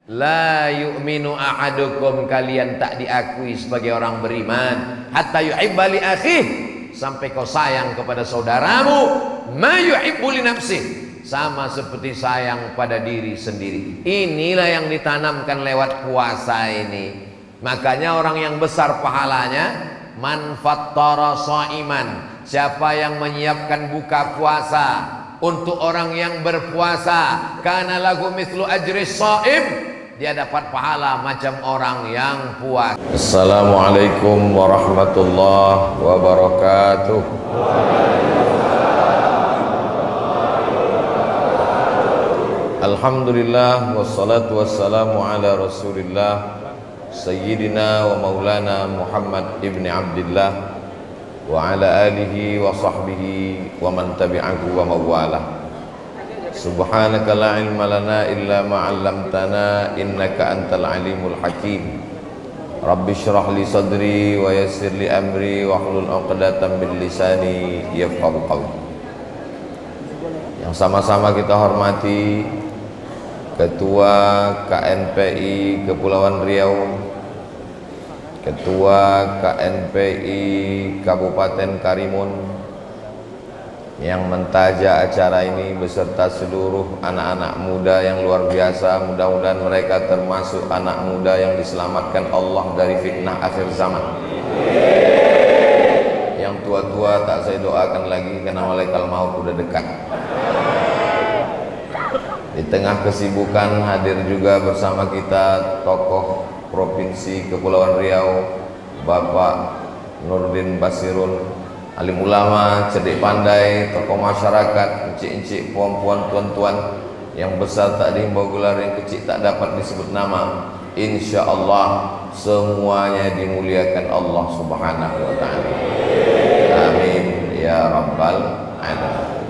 La yu'minu ahadukum, kalian tak diakui sebagai orang beriman, hatta yuhibba li akhih, sampai kau sayang kepada saudaramu, ma yuhibbu li nafsih, sama seperti sayang pada diri sendiri. Inilah yang ditanamkan lewat puasa ini. Makanya orang yang besar pahalanya, man fattara shaiman, siapa yang menyiapkan buka puasa untuk orang yang berpuasa, kana lahu mithlu ajri shaim, dia dapat pahala macam orang yang puasa. Assalamualaikum warahmatullahi wabarakatuh. Alhamdulillah wassalatu wassalamu ala Rasulillah Sayyidina wa maulana Muhammad ibn Abdillah wa ala alihi wa sahbihi wa man tabi'ahu wa mawalah. Subhanaka la ilma lana illa ma 'allamtana innaka antal alimul hakim. Rabbi shrah li sadri wa yassir li amri wa hlul 'uqdatam min lisani yafqahu qawli. Yang sama-sama kita hormati Ketua KNPI Kepulauan Riau, Ketua KNPI Kabupaten Karimun, yang mentaja acara ini beserta seluruh anak-anak muda yang luar biasa. Mudah-mudahan mereka termasuk anak muda yang diselamatkan Allah dari fitnah akhir zaman. Yang tua-tua tak saya doakan lagi karena malaikat maut sudah dekat. Di tengah kesibukan hadir juga bersama kita tokoh Provinsi Kepulauan Riau, Bapak Nurdin Basirun, alim ulama, cerdik pandai, tokoh masyarakat, encik-encik, puan-puan, tuan-tuan, yang besar tak dihimbau gelar, yang kecil tak dapat disebut nama. Insya Allah semuanya dimuliakan Allah Subhanahu wa ta'ala. Amin ya rabbal alamin.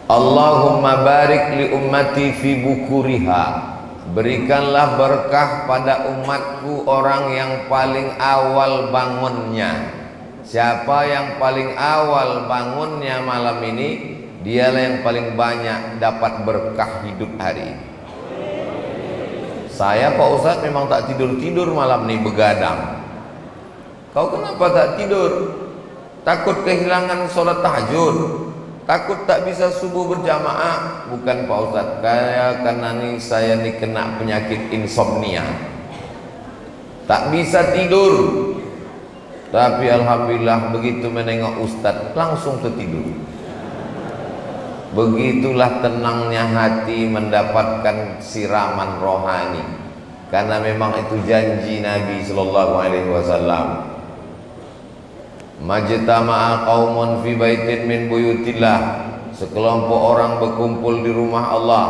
Allahumma barik li ummati fi bukuriha, berikanlah berkah pada umatku orang yang paling awal bangunnya. Siapa yang paling awal bangunnya malam ini, dialah yang paling banyak dapat berkah hidup hari ini. Saya Pak Ustadz memang tak tidur-tidur malam ini, begadang. Kau kenapa tak tidur? Takut kehilangan sholat tahajud? Takut tak bisa subuh berjamaah? Bukan Pak Ustadz, karena saya ini kena penyakit insomnia, tak bisa tidur. Tapi alhamdulillah begitu menengok Ustadz langsung tertidur. Begitulah tenangnya hati mendapatkan siraman rohani, karena memang itu janji Nabi Sallallahu Alaihi Wasallam. Majtama'a qaumun fi baitin min buyutillah, sekelompok orang berkumpul di rumah Allah,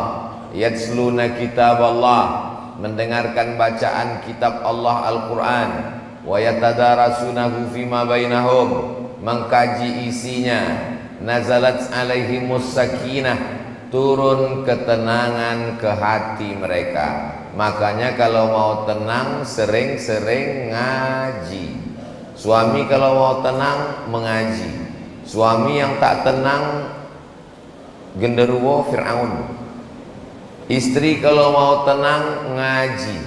yatsluna kitab Allah, mendengarkan bacaan kitab Allah Al-Quran, wa yatadarasunahu fima bainahum, mengkaji isinya, nazalat alaihimus sakinah, turun ketenangan ke hati mereka. Makanya kalau mau tenang sering-sering ngaji. Suami kalau mau tenang mengaji. Suami yang tak tenang genderuwo Fir'aun. Istri kalau mau tenang ngaji.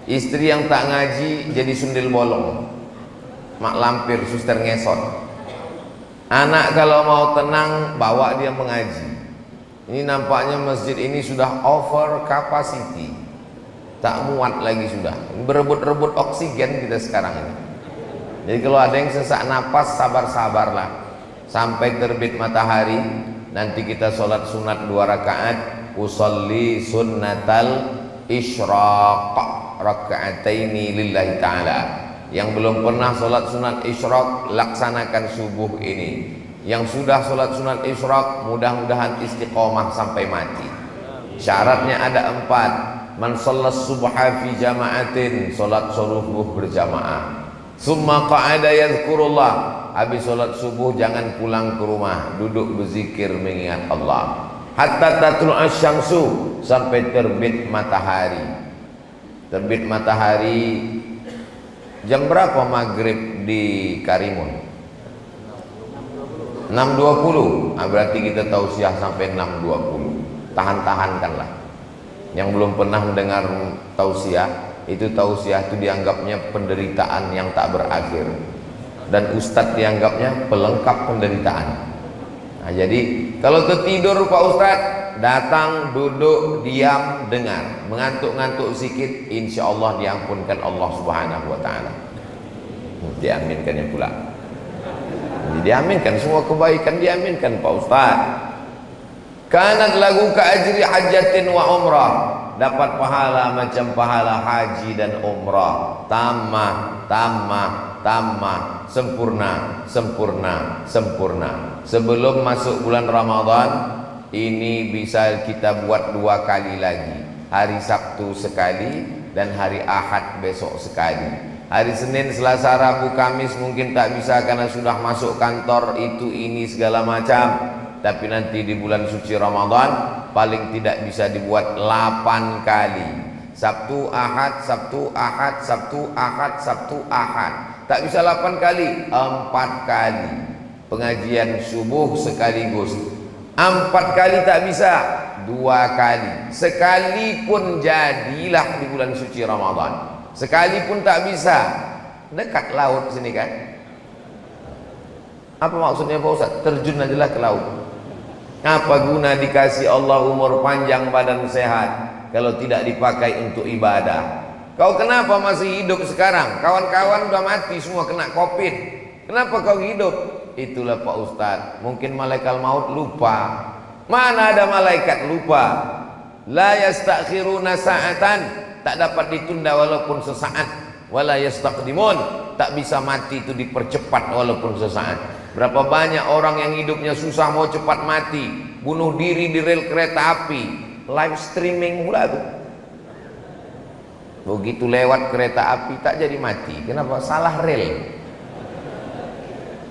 Istri yang tak ngaji jadi sundel bolong, mak lampir, suster ngesot. Anak kalau mau tenang bawa dia mengaji. Ini nampaknya masjid ini sudah over capacity, tak muat lagi sudah. Berebut-rebut oksigen kita sekarang ini. Jadi kalau ada yang sesak napas, sabar-sabarlah sampai terbit matahari. Nanti kita sholat sunat 2 rakaat, usolli sunnatal isyraq raka'ataini lillahi ta'ala. Yang belum pernah sholat sunat isyraq, laksanakan subuh ini. Yang sudah sholat sunat isyraq, mudah-mudahan istiqomah sampai mati. Syaratnya ada 4. Man shollas subha fi jama'atin, sholat subuh berjamaah. Summa qa'ada yadhkurullah, habis sholat subuh jangan pulang ke rumah, duduk berzikir mengingat Allah. Hatta tatul asyamsu, sampai terbit matahari. Terbit matahari jam berapa maghrib di Karimun? 6.20. Berarti kita tausiah sampai 6.20. Tahan-tahankanlah. Yang belum pernah mendengar tausiah, itu tausiah itu dianggapnya penderitaan yang tak berakhir, dan ustadz dianggapnya pelengkap penderitaan. Nah, jadi kalau tertidur Pak Ustadz, datang, duduk, diam, dengar, mengantuk-ngantuk sikit, insya Allah diampunkan Allah Subhanahu wa Ta'ala. Diaminkannya pula. Diaminkan semua kebaikan, diaminkan Pak Ustadz. Kanat lagu ka ajri hajatin wa umrah, dapat pahala macam pahala haji dan umrah. Tamah, tamah, tamah, sempurna, sempurna, sempurna. Sebelum masuk bulan Ramadan ini bisa kita buat 2 kali lagi. Hari Sabtu sekali dan hari Ahad besok sekali. Hari Senin, Selasa, Rabu, Kamis mungkin tak bisa karena sudah masuk kantor itu ini segala macam. Tapi nanti di bulan suci Ramadan paling tidak bisa dibuat 8 kali. Sabtu, Ahad, Sabtu, Ahad, Sabtu, Ahad, Sabtu, Ahad. Tak bisa 8 kali, 4 kali. Pengajian subuh sekaligus. 4 kali tak bisa, 2 kali. Sekali pun jadilah di bulan suci Ramadan. Sekali pun tak bisa. Dekat laut sini kan. Apa maksudnya Pak Ustaz? Terjun ajalah ke laut. Apa guna dikasih Allah umur panjang, badan sehat, kalau tidak dipakai untuk ibadah? Kau kenapa masih hidup sekarang? Kawan-kawan udah mati semua kena COVID. Kenapa kau hidup? Itulah Pak Ustadz, mungkin malaikat maut lupa. Mana ada malaikat lupa? La yastakhiruna sa'atan, tak dapat ditunda walaupun sesaat. Wala yastaqdimun, tak bisa mati itu dipercepat walaupun sesaat. Berapa banyak orang yang hidupnya susah mau cepat mati, bunuh diri di rel kereta api, live streaming pula tuh. Begitu lewat kereta api tak jadi mati. Kenapa? Salah rel.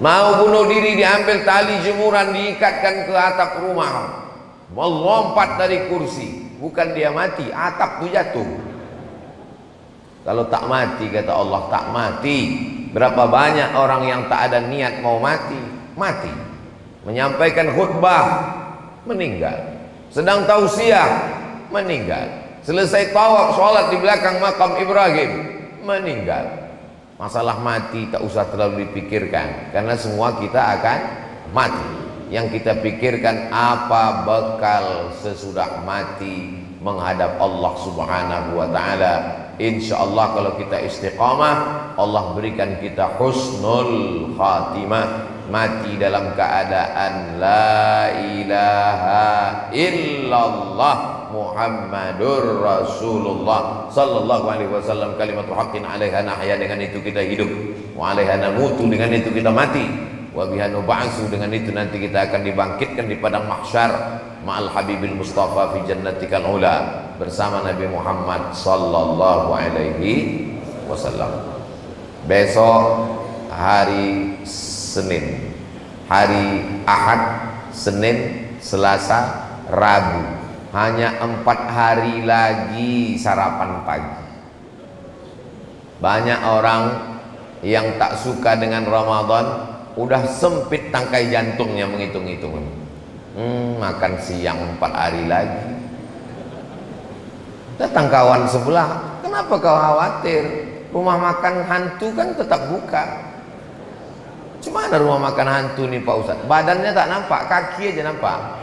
Mau bunuh diri diambil tali jemuran diikatkan ke atap rumah, melompat dari kursi, bukan dia mati, atap tuh jatuh. Kalau tak mati, kata Allah, tak mati. Berapa banyak orang yang tak ada niat mau mati, mati. Menyampaikan khutbah, meninggal. Sedang tausiah, meninggal. Selesai tawaf sholat di belakang makam Ibrahim, meninggal. Masalah mati tak usah terlalu dipikirkan, karena semua kita akan mati. Yang kita pikirkan apa bekal sesudah mati menghadap Allah Subhanahu wa Ta'ala. Insya Allah kalau kita istiqamah, Allah berikan kita husnul khatimah, mati dalam keadaan la ilaha illallah Muhammadur Rasulullah sallallahu alaihi wasallam, kalimatul haqqin 'alaiha nahya, dengan itu kita hidup, wa 'alaiha namutu, dengan itu kita mati, wa biha nub'atsu, dengan itu nanti kita akan dibangkitkan di padang mahsyar ma'al habibil mustafa fi jannatikal ula, bersama Nabi Muhammad sallallahu alaihi wasallam. Besok hari Senin, hari Ahad, Senin, Selasa, Rabu, hanya 4 hari lagi sarapan pagi. Banyak orang yang tak suka dengan Ramadan udah sempit tangkai jantungnya menghitung-hitung. Makan siang 4 hari lagi. Datang kawan sebelah, kenapa kau khawatir? Rumah makan hantu kan tetap buka. Cuma ada rumah makan hantu nih Pak Ustadz, badannya tak nampak, kaki aja nampak.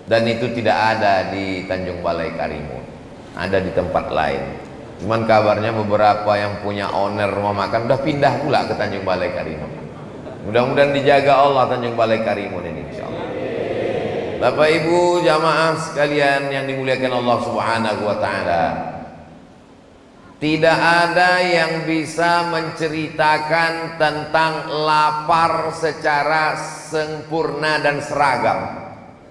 Dan itu tidak ada di Tanjung Balai Karimun, ada di tempat lain. Cuman kabarnya beberapa yang punya owner rumah makan udah pindah pula ke Tanjung Balai Karimun. Mudah-mudahan dijaga Allah Tanjung Balai Karimun ini, insyaallah. Bapak Ibu jamaah sekalian yang dimuliakan Allah Subhanahu wa Ta'ala, tidak ada yang bisa menceritakan tentang lapar secara sempurna dan seragam.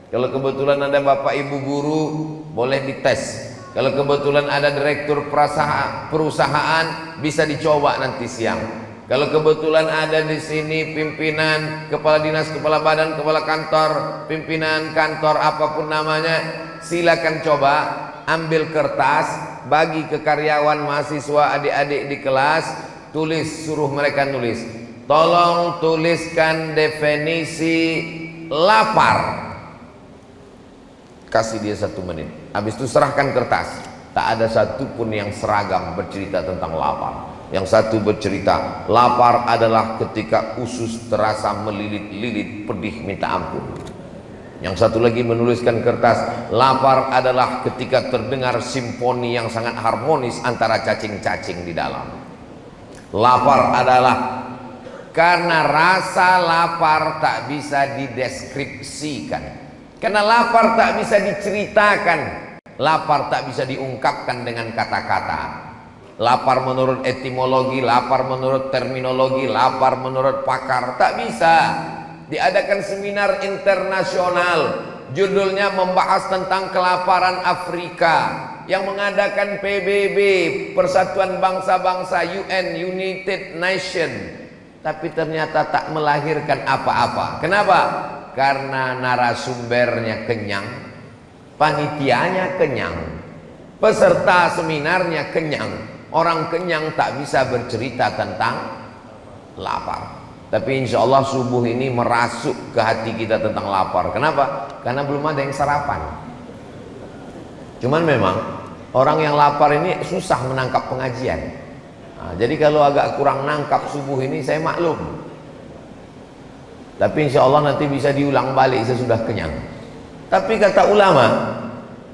Kalau kebetulan ada Bapak Ibu guru, boleh dites. Kalau kebetulan ada direktur perusahaan, bisa dicoba nanti siang. Kalau kebetulan ada di sini pimpinan, kepala dinas, kepala badan, kepala kantor, pimpinan kantor apapun namanya, silakan coba ambil kertas, bagi ke karyawan, mahasiswa, adik-adik di kelas, tulis, suruh mereka nulis. Tolong tuliskan definisi lapar. Kasih dia 1 menit. Habis itu serahkan kertas. Tak ada satupun yang seragam bercerita tentang lapar. Yang satu bercerita, lapar adalah ketika usus terasa melilit-lilit, pedih minta ampun. Yang satu lagi menuliskan kertas, lapar adalah ketika terdengar simfoni yang sangat harmonis antara cacing-cacing di dalam. Lapar adalah karena rasa lapar tak bisa dideskripsikan, karena lapar tak bisa diceritakan, lapar tak bisa diungkapkan dengan kata-kata. Lapar menurut etimologi, lapar menurut terminologi, lapar menurut pakar, tak bisa. Diadakan seminar internasional, judulnya membahas tentang kelaparan Afrika, yang mengadakan PBB, Persatuan Bangsa-Bangsa, UN, United Nation, tapi ternyata tak melahirkan apa-apa. Kenapa? Karena narasumbernya kenyang, panitianya kenyang, peserta seminarnya kenyang. Orang kenyang tak bisa bercerita tentang lapar. Tapi insya Allah subuh ini merasuk ke hati kita tentang lapar. Kenapa? Karena belum ada yang sarapan. Cuman memang orang yang lapar ini susah menangkap pengajian. Nah, jadi kalau agak kurang nangkap subuh ini saya maklum. Tapi insya Allah nanti bisa diulang balik sesudah kenyang. Tapi kata ulama,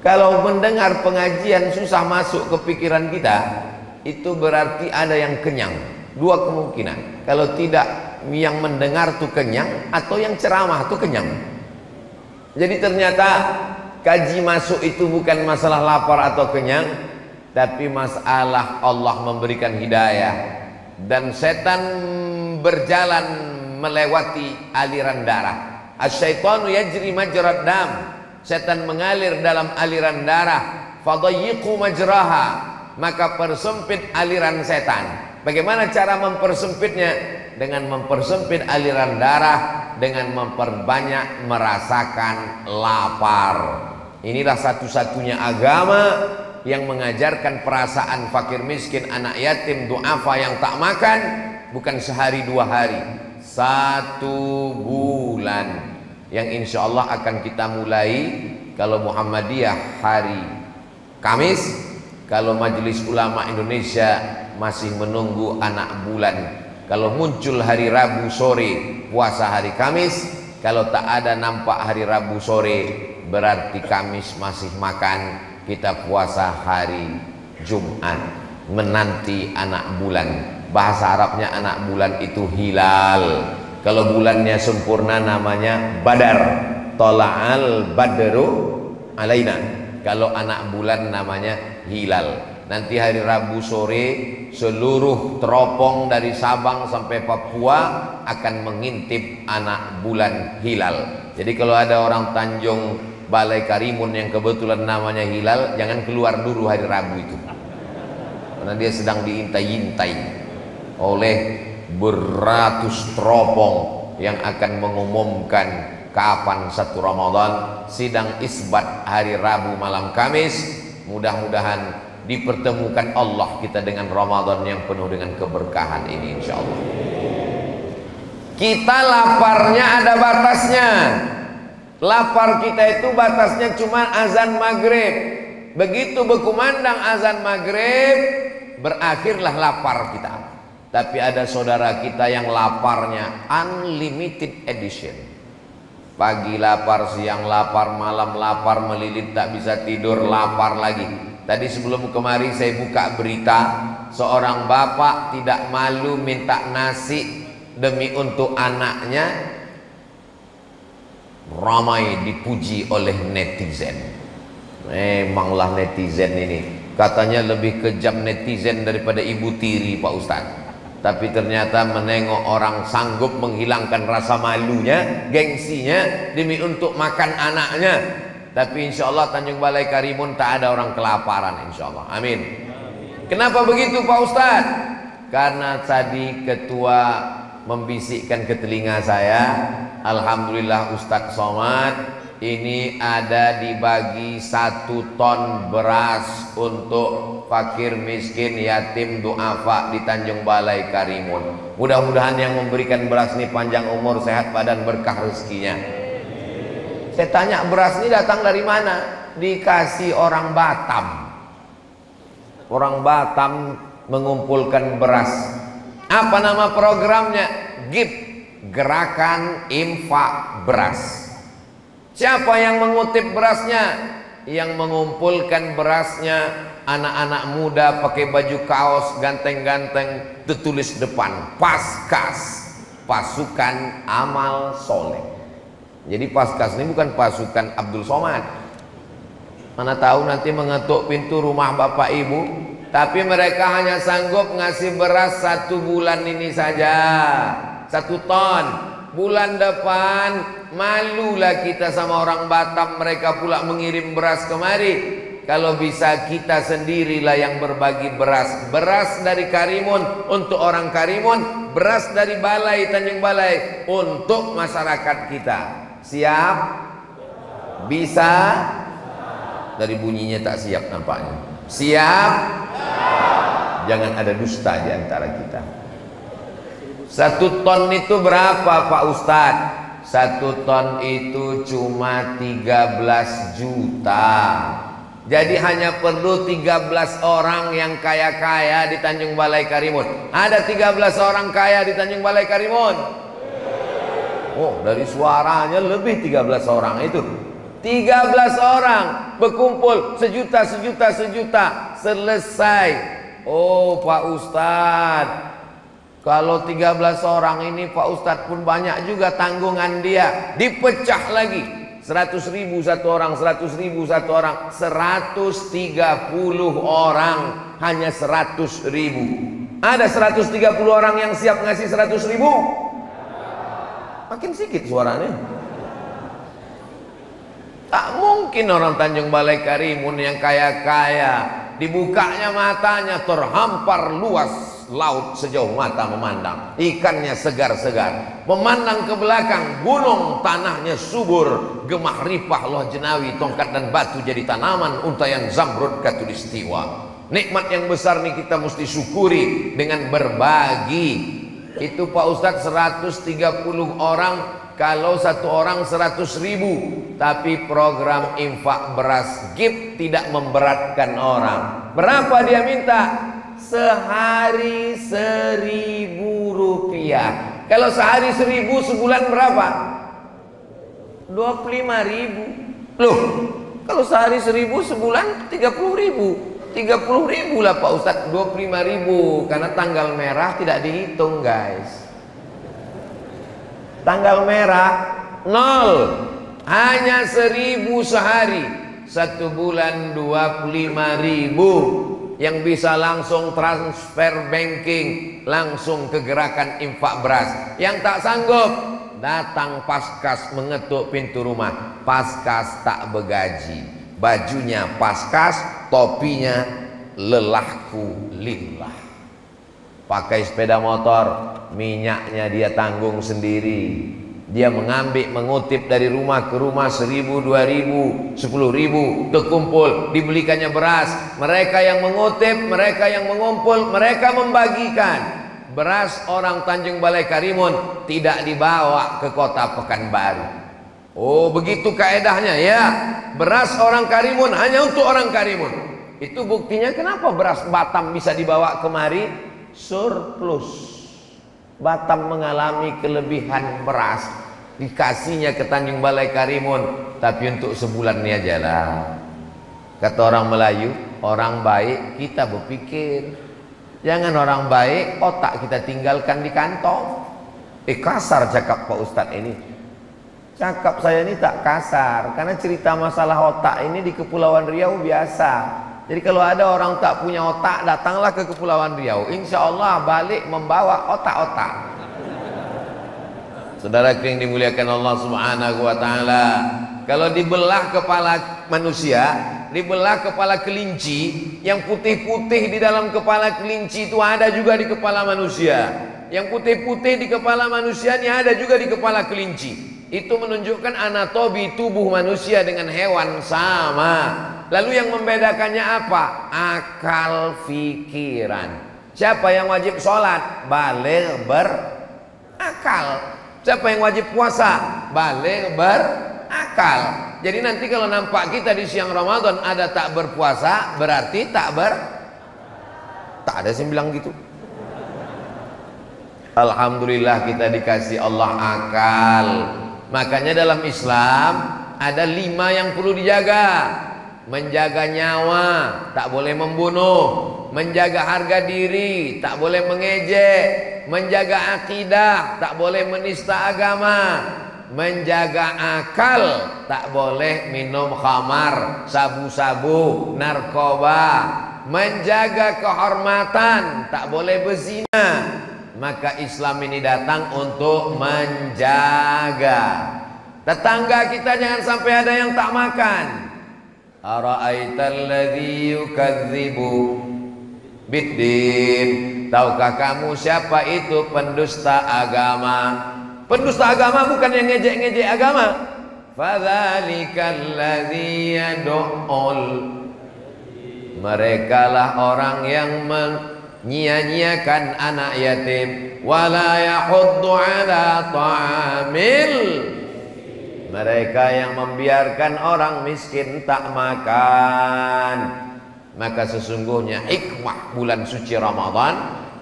kalau mendengar pengajian susah masuk ke pikiran kita, itu berarti ada yang kenyang. Dua kemungkinan. Kalau tidak, yang mendengar tuh kenyang, atau yang ceramah tuh kenyang. Jadi ternyata kaji masuk itu bukan masalah lapar atau kenyang, tapi masalah Allah memberikan hidayah. Dan setan berjalan melewati aliran darah. Asyaitanu yajri majrad dam. Setan mengalir dalam aliran darah. Fadayyiqu majraha. Maka persempit aliran setan. Bagaimana cara mempersempitnya? Dengan mempersempit aliran darah, dengan memperbanyak merasakan lapar. Inilah satu-satunya agama yang mengajarkan perasaan fakir miskin, anak yatim, du'afa yang tak makan, bukan sehari dua hari, 1 bulan, yang insya Allah akan kita mulai kalau Muhammadiyah hari Kamis. Kalau Majelis Ulama Indonesia masih menunggu anak bulan. Kalau muncul hari Rabu sore, puasa hari Kamis. Kalau tak ada nampak hari Rabu sore, berarti Kamis masih makan. Kita puasa hari Jumat, menanti anak bulan. Bahasa Arabnya anak bulan itu hilal. Kalau bulannya sempurna namanya Badar. Tola'al badru alaina. Kalau anak bulan namanya hilal. Nanti hari Rabu sore seluruh teropong dari Sabang sampai Papua akan mengintip anak bulan hilal. Jadi kalau ada orang Tanjung Balai Karimun yang kebetulan namanya hilal, jangan keluar dulu hari Rabu itu, karena dia sedang diintai-intai oleh beratus teropong yang akan mengumumkan kapan 1 Ramadan, sidang isbat hari Rabu malam Kamis. Mudah-mudahan dipertemukan Allah kita dengan Ramadan yang penuh dengan keberkahan ini insya Allah. Kita laparnya ada batasnya. Lapar kita itu batasnya cuma azan maghrib. Begitu berkumandang azan maghrib, berakhirlah lapar kita. Tapi ada saudara kita yang laparnya unlimited edition. Pagi lapar, siang lapar, malam lapar, melilit tak bisa tidur, lapar lagi. Tadi sebelum kemari saya buka berita, seorang bapak tidak malu minta nasi demi untuk anaknya, ramai dipuji oleh netizen. Memanglah netizen ini, katanya lebih kejam netizen daripada ibu tiri Pak Ustadz. Tapi ternyata menengok orang sanggup menghilangkan rasa malunya, gengsinya demi untuk makan anaknya. Tapi insya Allah Tanjung Balai Karimun tak ada orang kelaparan insya Allah. Amin. Kenapa begitu Pak Ustadz? Karena tadi ketua membisikkan ke telinga saya, alhamdulillah Ustadz Somad ini ada dibagi 1 ton beras untuk fakir miskin yatim du'afa di Tanjung Balai Karimun. Mudah-mudahan yang memberikan beras ini panjang umur, sehat badan, berkah rezekinya. Saya tanya, beras ini datang dari mana? dikasih orang Batam. Orang Batam mengumpulkan beras. Apa nama programnya? GIB, Gerakan Infak Beras. Siapa yang mengutip berasnya? Yang mengumpulkan berasnya anak-anak muda pakai baju kaos ganteng-ganteng, tertulis depan Paskas, Pasukan Amal Soleh. Jadi Paskas ini bukan pasukan Abdul Somad. Mana tahu nanti mengetuk pintu rumah bapak ibu, tapi mereka hanya sanggup ngasih beras 1 bulan ini saja, 1 ton. Bulan depan malulah kita sama orang Batam, mereka pula mengirim beras kemari. Kalau bisa kita sendirilah yang berbagi beras. Beras dari Karimun untuk orang Karimun, beras dari Balai Tanjung Balai untuk masyarakat kita. Siap? Bisa? Dari bunyinya tak siap nampaknya. Siap? Jangan ada dusta di antara kita. 1 ton itu berapa Pak Ustadz? 1 ton itu cuma 13 juta. Jadi hanya perlu 13 orang yang kaya-kaya di Tanjung Balai Karimun. Ada 13 orang kaya di Tanjung Balai Karimun? Oh, dari suaranya lebih 13 orang itu. 13 orang berkumpul sejuta, selesai. Oh Pak Ustadz, kalau 13 orang ini Pak Ustadz pun banyak juga tanggungan dia. Dipecah lagi, 100.000 1 orang, 100.000 1 orang, 130 orang hanya 100.000. Ada 130 orang yang siap ngasih 100.000? Makin sedikit suaranya. Tak mungkin orang Tanjung Balai Karimun yang kaya-kaya dibukanya matanya terhampar luas laut sejauh mata memandang, ikannya segar-segar, memandang ke belakang gunung tanahnya subur, gemah ripah loh jenawi, tongkat dan batu jadi tanaman, untayan zamrud katulistiwa. Nikmat yang besar nih kita mesti syukuri dengan berbagi. Itu Pak Ustadz 130 orang. Kalau 1 orang 100.000, tapi program infak beras GIB tidak memberatkan orang. Berapa dia minta? Sehari 1.000 rupiah. Kalau sehari 1.000, sebulan berapa? 25.000. Loh, kalau sehari 1.000, sebulan 30.000. 30.000 lah Pak Ustadz, 25.000. Karena tanggal merah tidak dihitung guys. Tanggal merah 0, hanya 1.000 sehari. 1 bulan 25.000 yang bisa langsung transfer banking, langsung ke gerakan infak beras. Yang tak sanggup datang Paskas mengetuk pintu rumah. Paskas tak begaji, bajunya Paskas, topinya lelahku lillah. Pakai sepeda motor, minyaknya dia tanggung sendiri. Dia mengutip dari rumah ke rumah 1.000, 2.000, 10.000 terkumpul, dibelikannya beras. Mereka yang mengutip, mereka yang mengumpul, mereka membagikan. Beras orang Tanjung Balai Karimun tidak dibawa ke kota Pekanbaru. Oh begitu kaedahnya ya. Beras orang Karimun hanya untuk orang Karimun. Itu buktinya kenapa beras Batam bisa dibawa kemari? Surplus. Batam mengalami kelebihan beras, dikasihnya ke Tanjung Balai Karimun, tapi untuk sebulan ini aja lah. Kata orang Melayu, orang baik kita berpikir, jangan orang baik otak kita tinggalkan di kantong. Kasar cakap Pak Ustadz ini. Cakap saya ini tak kasar, karena cerita masalah otak ini di Kepulauan Riau biasa. Jadi kalau ada orang tak punya otak, datanglah ke Kepulauan Riau. Insya Allah balik membawa otak-otak. Saudara yang dimuliakan Allah Subhanahu wa Ta'ala, kalau dibelah kepala manusia, dibelah kepala kelinci, yang putih-putih di dalam kepala kelinci itu ada juga di kepala manusia. Yang putih-putih di kepala manusia ini ada juga di kepala kelinci. Itu menunjukkan anatomi tubuh manusia dengan hewan sama. Lalu yang membedakannya apa? Akal pikiran. Siapa yang wajib sholat? Baligh berakal. Siapa yang wajib puasa? Baligh berakal. Jadi nanti kalau nampak kita di siang Ramadan ada tak berpuasa, berarti tak ada yang bilang gitu. Alhamdulillah kita dikasih Allah akal. Makanya dalam Islam ada 5 yang perlu dijaga. Menjaga nyawa, tak boleh membunuh. Menjaga harga diri, tak boleh mengejek. Menjaga akidah, tak boleh menista agama. Menjaga akal, tak boleh minum khamar, sabu-sabu, narkoba. Menjaga kehormatan, tak boleh berzina. Maka Islam ini datang untuk menjaga. Tetangga kita jangan sampai ada yang tak makan. Ara'aital ladzi yukadzibu biddin. Tahukah kamu siapa itu pendusta agama? Pendusta agama bukan yang ngejek-ngejek agama. Fadzalikal ladzi yad'ul. Merekalah orang yang menyia-nyiakan anak yatim, wala yahuddu ala ta'amil. Mereka yang membiarkan orang miskin tak makan. Maka sesungguhnya hikmah bulan suci Ramadan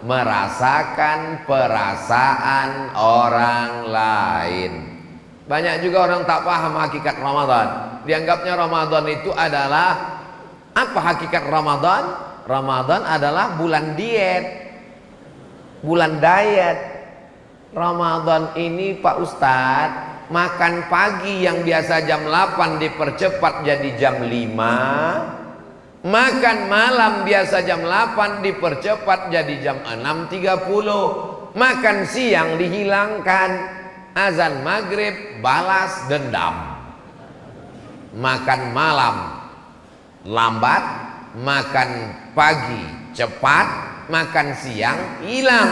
merasakan perasaan orang lain. Banyak juga orang tak paham hakikat Ramadan. Dianggapnya Ramadan itu adalah apa hakikat Ramadan? Ramadan adalah bulan diet, bulan diet. Ramadan ini Pak Ustadz, makan pagi yang biasa jam 8 dipercepat jadi jam 5. Makan malam biasa jam 8 dipercepat jadi jam 6.30. Makan siang dihilangkan. Azan maghrib balas dendam. Makan malam lambat, makan pagi cepat, makan siang hilang.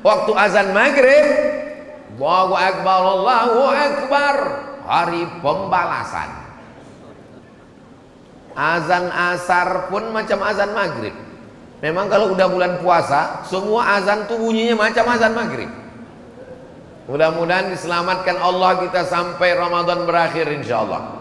Waktu azan maghrib, Allahu Akbar, Allahu Akbar, hari pembalasan. Azan asar pun macam azan maghrib. Memang kalau udah bulan puasa, semua azan tuh bunyinya macam azan maghrib. Mudah-mudahan diselamatkan Allah kita sampai Ramadan berakhir insyaallah.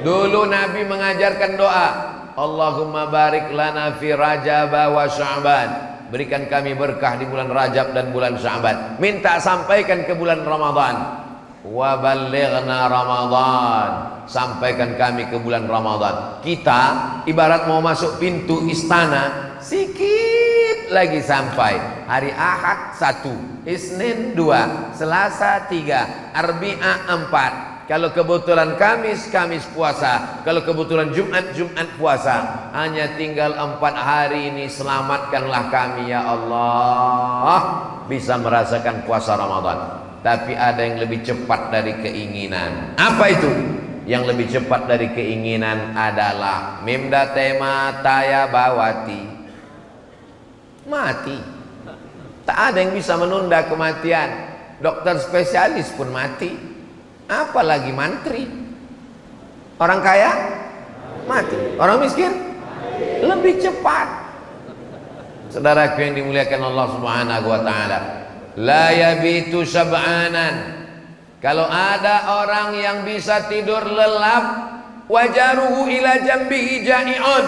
Dulu Nabi mengajarkan doa, Allahumma barik lana fi Rajab wa Sya'ban. Berikan kami berkah di bulan Rajab dan bulan Sya'ban. Minta sampaikan ke bulan Ramadan. Wa ballighna Ramadan. Sampaikan kami ke bulan Ramadan. Kita ibarat mau masuk pintu istana, sikit lagi sampai. Hari Ahad 1, Isnin 2, Selasa 3, Arbi'a 4. Kalau kebetulan Kamis, Kamis puasa. Kalau kebetulan Jumat, Jumat puasa. Hanya tinggal 4 hari ini. Selamatkanlah kami ya Allah, bisa merasakan puasa Ramadan. Tapi ada yang lebih cepat dari keinginan. Apa itu? Yang lebih cepat dari keinginan adalah Mimda tema taya bawati. Mati. Tak ada yang bisa menunda kematian. Dokter spesialis pun mati. Apalagi mantri. Orang kaya mati, orang miskin lebih cepat. Saudaraku yang dimuliakan Allah Subhanahu wa taala, la yabitu sab'anan. Kalau ada orang yang bisa tidur lelap, wajaruhu ila jambihi ja'iun,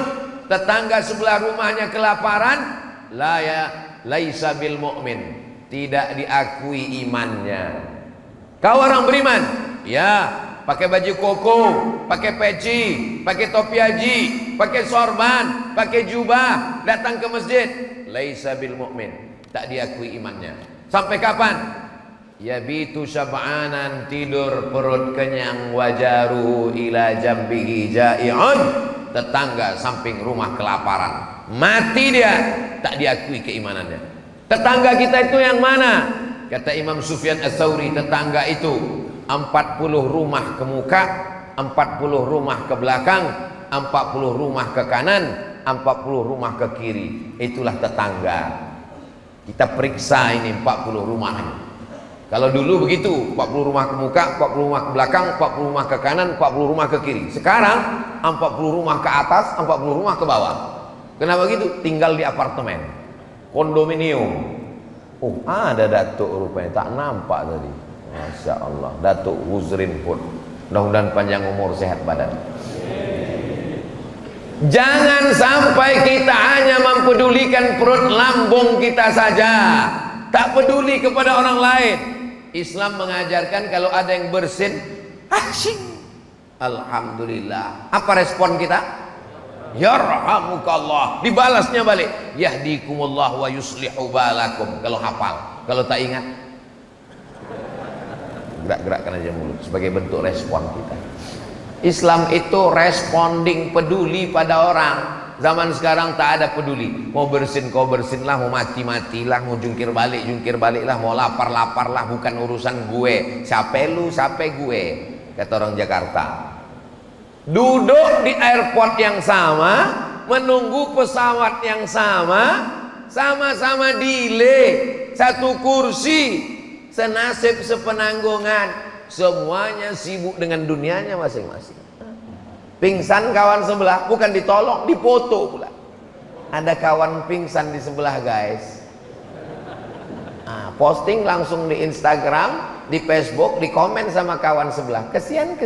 tetangga sebelah rumahnya kelaparan, laisa bil mu'min, tidak diakui imannya. Kau orang beriman, ya, pakai baju koko, pakai peci, pakai topi haji, pakai sorban, pakai jubah, datang ke masjid. Laisa bil mu'min, tak diakui imannya. Sampai kapan? Yabitu sab'anan, tidur perut kenyang, wajaruhu ila jambihi ja'iun, tetangga samping rumah kelaparan. Mati dia, tak diakui keimanannya. Tetangga kita itu yang mana? Kata Imam Sufyan Ats-Tsauri, tetangga itu 40 rumah ke muka, 40 rumah ke belakang, 40 rumah ke kanan, 40 rumah ke kiri. Itulah tetangga. Kita periksa ini 40 rumah ini. Kalau dulu begitu, 40 rumah ke muka, 40 rumah ke belakang, 40 rumah ke kanan, 40 rumah ke kiri. Sekarang 40 rumah ke atas, 40 rumah ke bawah. Kenapa gitu? Tinggal di apartemen, kondominium. Oh, ada Datuk rupanya, tak nampak tadi. Masya Allah, Datuk Huzrin pun Mudah-mudahan panjang umur, sehat badan. Jangan sampai kita hanya mempedulikan perut lambung kita saja, tak peduli kepada orang lain. Islam mengajarkan kalau ada yang bersin, asyik, alhamdulillah. Apa respon kita? Yarhamukallah. Dibalasnya balik, yahdikumullah wa yuslihu balakum. Kalau hafal, kalau tak ingat, gerak-gerakkan aja mulut sebagai bentuk respon kita. Islam itu responding, peduli pada orang. Zaman sekarang tak ada peduli. Mau bersin kau bersin lah, mau mati matilah, mau jungkir balik lah, mau lapar lah, bukan urusan gue. Siapa lu, siapa gue, kata orang Jakarta. Duduk di airport yang sama, menunggu pesawat yang sama, sama-sama delay, satu kursi, senasib sepenanggungan. Semuanya sibuk dengan dunianya masing-masing. Pingsan kawan sebelah, bukan ditolong, dipoto pula. Ada kawan pingsan di sebelah, guys. Posting langsung di Instagram, di Facebook, di komen sama kawan sebelah. Kesian.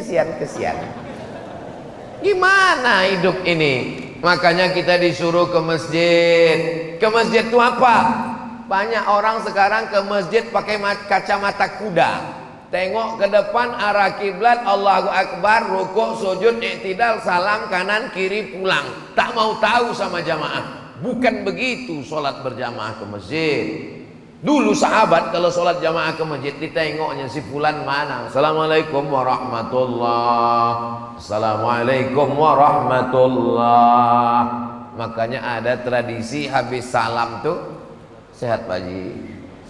Gimana hidup ini? Makanya kita disuruh ke masjid. Ke masjid itu apa? Banyak orang sekarang ke masjid pakai kacamata kuda. Tengok ke depan, arah kiblat, Allahu Akbar, rukuk, sujud, i'tidal, salam, kanan, kiri, pulang. Tak mau tahu sama jamaah. Bukan begitu sholat berjamaah ke masjid. Dulu sahabat kalau sholat jamaah ke masjid, ditengoknya si fulan mana. Assalamualaikum warahmatullah. Assalamualaikum warahmatullah. Makanya ada tradisi habis salam tuh, sehat Pak Haji,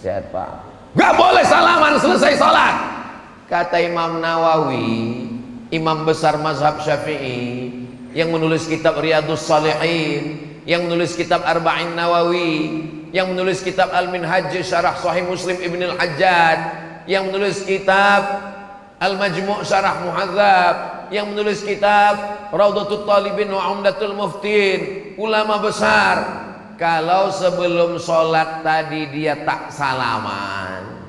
sehat Pak. Gak boleh salaman selesai sholat. Kata Imam Nawawi, imam besar mazhab Syafi'i, yang menulis kitab Riyadhus Shalihin, yang menulis kitab Arba'in Nawawi, yang menulis kitab Al-Minhaj Syarah Sahih Muslim Ibn Al-Hajjaj, yang menulis kitab Al-Majmu' Syarah Muhadzab, yang menulis kitab Raudhatul Talibin wa Umdatul Muftin, ulama besar. Kalau sebelum sholat tadi dia tak salaman,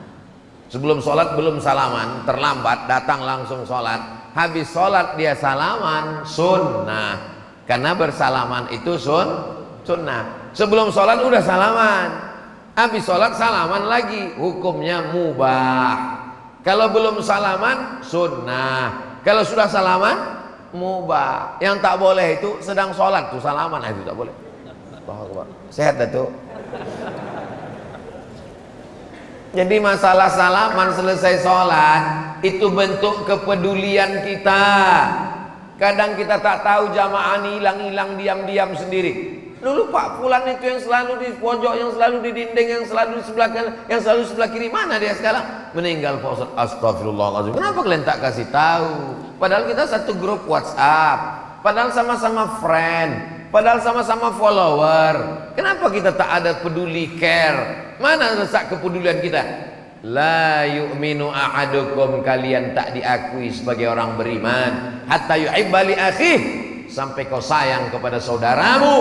sebelum sholat belum salaman, terlambat, datang langsung sholat, habis sholat dia salaman, sunnah. Karena bersalaman itu sunnah. Sebelum sholat udah salaman, habis sholat salaman lagi, hukumnya mubah. Kalau belum salaman, sunnah. Kalau sudah salaman, mubah. Yang tak boleh itu sedang sholat tuh salaman, itu tak boleh. Sehat Datuk. Jadi masalah salaman selesai sholat itu bentuk kepedulian kita. Kadang kita tak tahu jamaah ini hilang-hilang diam-diam sendiri. Dulu Pak Fulan itu yang selalu di pojok, yang selalu di dinding, yang selalu di sebelah kanan, yang selalu di sebelah kiri, mana dia sekarang? Meninggal Pak Ustaz. Astagfirullahaladzim. Kenapa kalian tak kasih tahu? Padahal kita satu grup WhatsApp, padahal sama-sama friend, padahal sama-sama follower. Kenapa kita tak ada peduli, care? Mana letak kepedulian kita? La yu'minu ahadukum, kalian tak diakui sebagai orang beriman hatta yuhibba li akhih, sampai kau sayang kepada saudaramu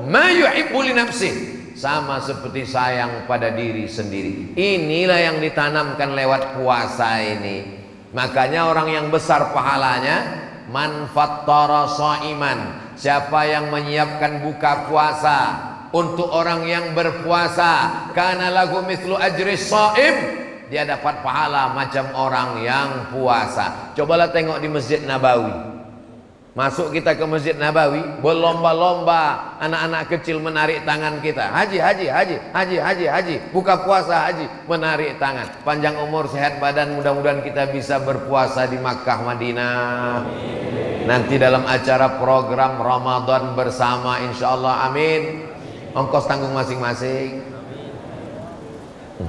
ma yuhibbu li nafsih, sama seperti sayang pada diri sendiri. Inilah yang ditanamkan lewat puasa ini. Makanya orang yang besar pahalanya, man fattara shaiman, siapa yang menyiapkan buka puasa untuk orang yang berpuasa, kana lahu mithlu ajri shaim, dia dapat pahala macam orang yang puasa. Cobalah tengok di Masjid Nabawi. Masuk kita ke Masjid Nabawi, berlomba-lomba anak-anak kecil menarik tangan kita. Haji, haji, haji, haji, haji, haji, buka puasa haji, menarik tangan. Panjang umur, sehat badan, mudah-mudahan kita bisa berpuasa di Makkah, Madinah. Nanti dalam acara program Ramadan bersama, insya Allah, amin. Ongkos tanggung masing-masing.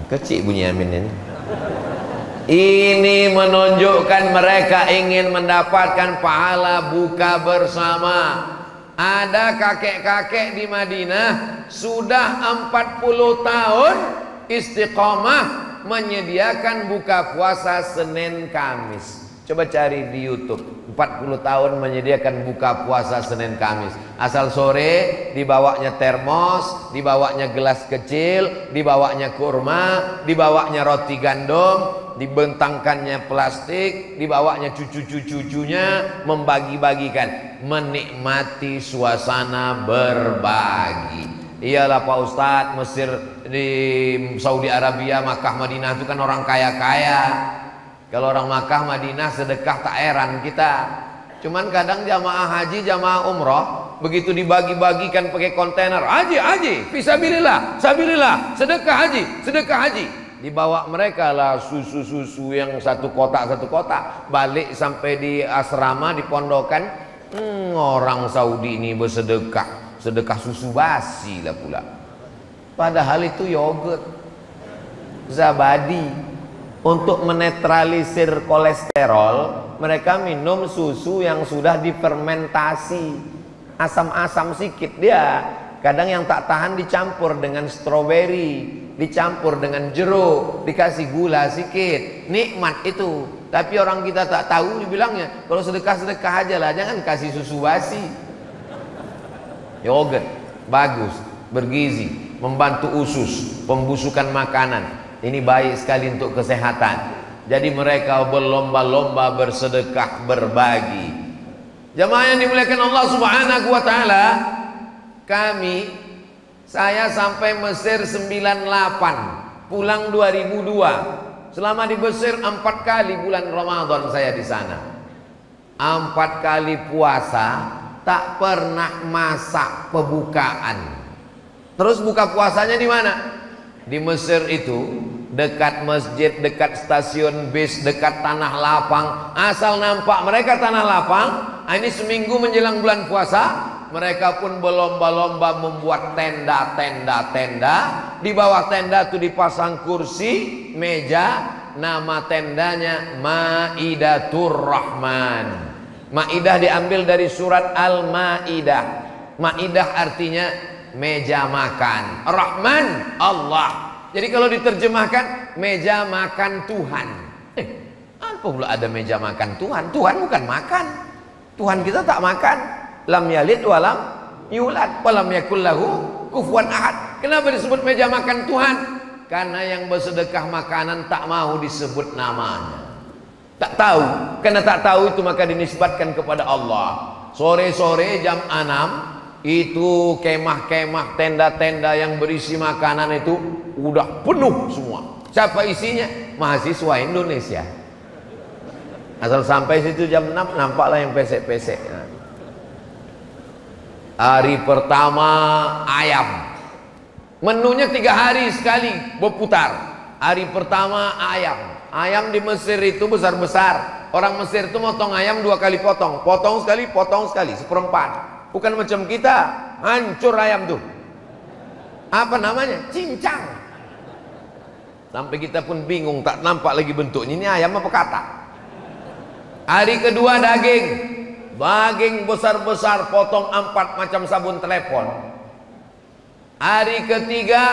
Kecil bunyi amin ini. Ini menunjukkan mereka ingin mendapatkan pahala buka bersama. Ada kakek-kakek di Madinah sudah 40 tahun istiqomah menyediakan buka puasa Senin Kamis. Coba cari di YouTube, 40 tahun menyediakan buka puasa Senin Kamis. Asal sore dibawanya termos, dibawanya gelas kecil, dibawanya kurma, dibawanya roti gandum, dibentangkannya plastik, dibawanya cucu-cucunya, membagi-bagikan, menikmati suasana berbagi. Iyalah Pak Ustadz, Mesir, di Saudi Arabia, Makkah, Madinah itu kan orang kaya-kaya. Kalau orang Makkah, Madinah sedekah tak heran kita. Cuman kadang jamaah haji, jamaah umroh begitu dibagi-bagikan pakai kontainer, haji, fisabilillah, sabilillah, sedekah haji. Dibawa mereka lah susu-susu yang satu kotak, balik sampai di asrama, di pondokan. Orang Saudi ini sedekah susu basi lah pula. Padahal itu yogurt, zabadi. Untuk menetralisir kolesterol, mereka minum susu yang sudah difermentasi, asam-asam sikit dia. Kadang yang tak tahan dicampur dengan stroberi, dicampur dengan jeruk, dikasih gula sikit, nikmat itu. Tapi orang kita tak tahu, dibilangnya kalau sedekah-sedekah aja lah, jangan kasih susu basi. Yogurt bagus, bergizi, membantu usus, pembusukan makanan. Ini baik sekali untuk kesehatan. Jadi mereka berlomba-lomba bersedekah, berbagi. Jamaah yang dimuliakan Allah Subhanahu wa taala, saya sampai Mesir 98, pulang 2002. Selama di Mesir 4 kali bulan Ramadan saya di sana. 4 kali puasa, tak pernah masak pembukaan. Terus buka puasanya di mana? Di Mesir itu, dekat masjid, dekat stasiun bis, dekat tanah lapang. Asal nampak mereka tanah lapang, ini seminggu menjelang bulan puasa, mereka pun berlomba-lomba membuat tenda. Di bawah tenda itu dipasang kursi, meja, nama tendanya Maidatur Rahman. Maidah diambil dari surat Al-Maidah. Maidah artinya meja makan, Rahman Allah. Jadi kalau diterjemahkan meja makan Tuhan. Apa pula ada meja makan Tuhan? Tuhan bukan makan. Tuhan kita tak makan. Lam yalid walam yulad walam yakul lahu kufuwan ahad. Kenapa disebut meja makan Tuhan? Karena yang bersedekah makanan tak mau disebut namanya. Tak tahu. Karena tak tahu itu maka dinisbatkan kepada Allah. Sore-sore jam 6 itu kemah-kemah, tenda-tenda yang berisi makanan itu udah penuh semua. Siapa isinya? Mahasiswa Indonesia. Asal sampai situ jam 6 nampaklah yang pesek-pesek. Hari pertama ayam. Menunya 3 hari sekali berputar. Hari pertama ayam. Ayam di Mesir itu besar-besar. Orang Mesir itu motong ayam 2 kali potong. Potong sekali, seperempat. Bukan macam kita, hancur ayam tuh. Apa namanya? Cincang. Sampai kita pun bingung, tak nampak lagi bentuknya. Ini ayam apa katak? Hari kedua daging. Daging besar-besar, potong 4 macam sabun telepon. Hari ketiga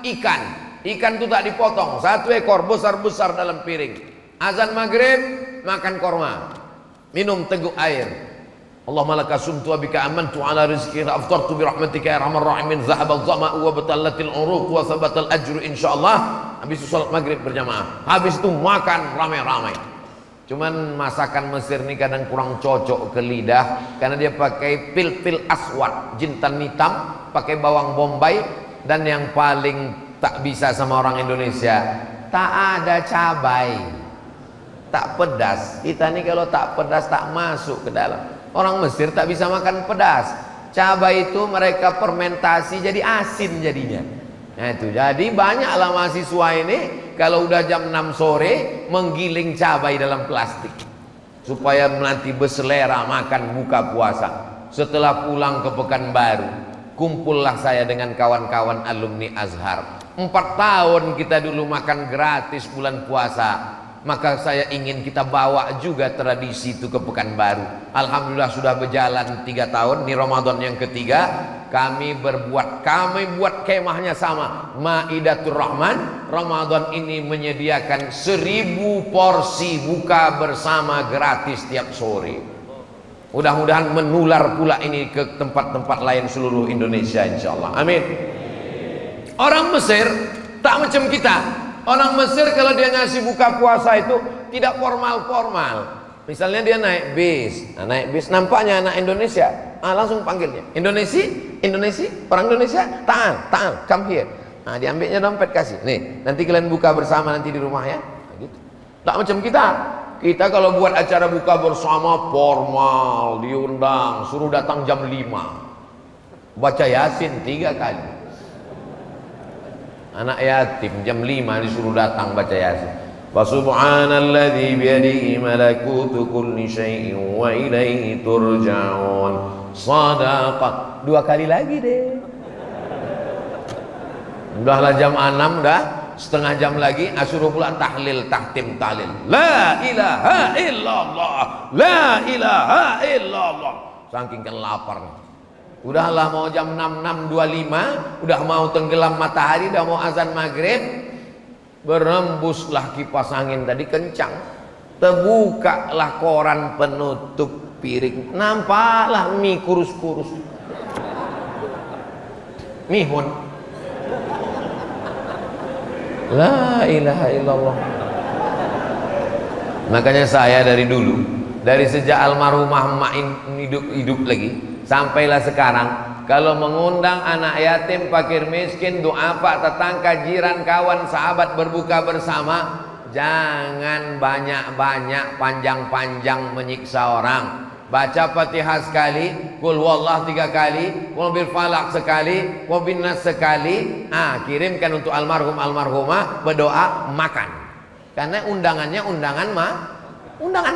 ikan. Ikan itu tak dipotong, 1 ekor besar-besar dalam piring. Azan maghrib, makan korma, minum teguk air. Allahumma laka sumtu wa bika amantu ala rizqi aftartu bi rahmatika ya arhamar rahimin zahaba adh-dhama'u wa batallatil uruq wa thabatal ajru insyaallah. Habis salat maghrib berjamaah, habis itu makan ramai-ramai. Cuman masakan Mesir ini kadang kurang cocok ke lidah karena dia pakai pil-pil aswad, jintan hitam, pakai bawang bombay, dan yang paling tak bisa sama orang Indonesia, tak ada cabai, tak pedas. Kita nih kalau tak pedas tak masuk ke dalam. Orang Mesir tak bisa makan pedas. Cabai itu mereka fermentasi jadi asin jadinya. Nah itu, jadi banyaklah mahasiswa ini kalau udah jam 6 sore menggiling cabai dalam plastik supaya nanti berselera makan buka puasa. Setelah pulang ke Pekanbaru, kumpullah saya dengan kawan-kawan alumni Azhar. 4 tahun kita dulu makan gratis bulan puasa. Maka saya ingin kita bawa juga tradisi itu ke Pekanbaru. Alhamdulillah sudah berjalan 3 tahun. Ini Ramadan yang ketiga. Kami buat kemahnya sama, Maidatur Rahman. Ramadan ini menyediakan 1000 porsi buka bersama gratis tiap sore. Mudah-mudahan menular pula ini ke tempat-tempat lain seluruh Indonesia, insyaallah. Amin. Orang Mesir tak macam kita. Orang Mesir kalau dia ngasih buka puasa itu tidak formal-formal. Misalnya dia naik bis, nampaknya anak Indonesia, langsung panggilnya, Indonesia, orang Indonesia, ta'al, come here. Diambilnya dompet, kasih, nih, nanti kalian buka bersama nanti di rumah ya. Gitu. Tak macam kita kalau buat acara buka bersama formal, diundang, suruh datang jam 5, baca Yasin 3 kali. Anak yatim jam 5 disuruh datang baca Yasin. Fasubhanalladzi biyadihi malakutu kulli syai'in wa ilaihi turja'un. Shadaqah. 2 kali lagi deh. Udahlah jam 6 dah, setengah jam lagi suruh pula tahlil, tahtim tahlil. La ilaha illallah, la ilaha illallah. Saking kan lapar. Udahlah mau jam 6.25, udah mau tenggelam matahari, udah mau azan maghrib. Berembuslah kipas angin tadi kencang, terbukalah koran penutup piring, nampaklah mie kurus-kurus, mihun. La ilaha illallah. Makanya saya dari dulu, dari sejak almarhumah emak hidup lagi sampailah sekarang, kalau mengundang anak yatim, fakir miskin, doa pak, tetangga, jiran, kawan, sahabat berbuka bersama, jangan banyak-banyak, panjang-panjang menyiksa orang. Baca Fatihah sekali, Qul huwallah 3 kali, Qul bil falaq sekali, Qul bin nas sekali. Kirimkan untuk almarhumah, berdoa, makan. Karena undangannya undangan